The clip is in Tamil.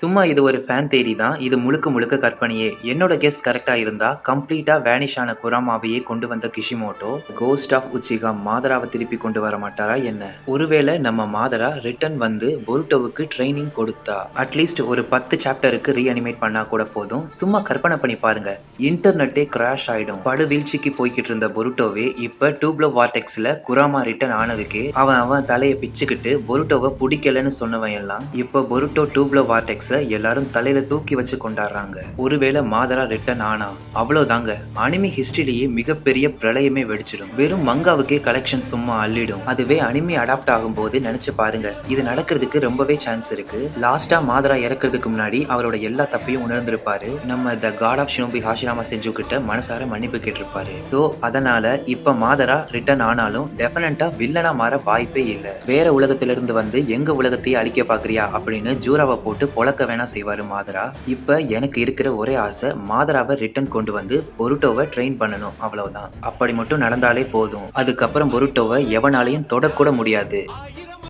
சும்மா இது ஒரு ஃபேன் தேரி தான். இது முழுக்க முழுக்க கற்பனையே. என்னோட கெஸ் கரெக்ட்டா இருந்தா, கம்ப்ளீட்டா வேனிஷ் ஆன குராமாவையே கொண்டு வந்த கிஷிமோட்டோ, கோஸ்ட் ஆஃப் உச்சிகா மாதராவ திருப்பி கொண்டு வர மாட்டாரா என்ன? ஒருவேளை நம்ம மாதரா ரிட்டர்ன் வந்து பொருட்டோவுக்கு ட்ரெய்னிங் கொடுத்தா, அட்லீஸ்ட் ஒரு 10 சாப்டருக்கு ரீஅனிமேட் பண்ணா கூட போதும். சும்மா கற்பனை பண்ணி பாருங்க. இன்டர்நெட்டே கிராஷ் ஆயிடும். படு வீழ்ச்சிக்கு போய்க்கிட்டு இருந்த பொருட்டோவே இப்ப டூப்ளோ வார்டெக்ஸ்ல குராமா ரிட்டர்ன் ஆனதுக்கு அவன் தலைய பிச்சுக்கிட்டு பொருட்டோவை பிடிக்கலன்னு சொன்னவன் எல்லாம் இப்ப பொருட்டோ டூப்ளோ வார்டெக்ஸ் எல்லாரும் தலையில தூக்கி வச்சு கொண்டாடுறாங்க. ஒருவேளை மாதரா ரிட்டர்ன் ஆனா அவ்வளவுதாங்க, அனிமி ஹிஸ்டரியிலேயே மிகப்பெரிய பிரளயமே வெடிச்சிடும். வெறும் மங்காவுக்கே கலெக்ஷன் சும்மா அள்ளிடும். அதுவே அனிமி அடாப்ட் ஆகும் போது நினைச்சு பாருங்க, இது நடக்கிறதுக்கு ரொம்பவே சான்ஸ் இருக்கு. லாஸ்டா மாதரா இறக்கிறதுக்கு முன்னாடி அவரோட எல்லா தப்பையும் உணர்ந்திருப்பாரு. நம்ம த காட் ஆஃப் ஷினோபி ஹாஷிராமா செஞ்சு கிட்ட மனசார மன்னிப்பு கேட்டிருப்பாரு. சோ அதனால இப்ப மாதரா ரிட்டர்ன் ஆனாலும் டெஃபினட்டா வில்லனா மாற வாய்ப்பே இல்ல. வேற உலகத்திலிருந்து வந்து எங்க உலகத்தையே அழிக்க பாக்குறியா அப்படின்னு ஜூராவை போட்டு பொழக்க வேணா செய்வாரு மாதரா. இப்ப எனக்கு இருக்கிற ஒரே ஆசை, மாதராவை ரிட்டர்ன் கொண்டு வந்து பொருட்டோவை ட்ரெயின் பண்ணணும், அவ்வளவுதான். அப்படி மட்டும் நடந்தாலே போதும். அதுக்கப்புறம் பொருட்டோவை எவனாலையும் தொடக்கூட முடியாது.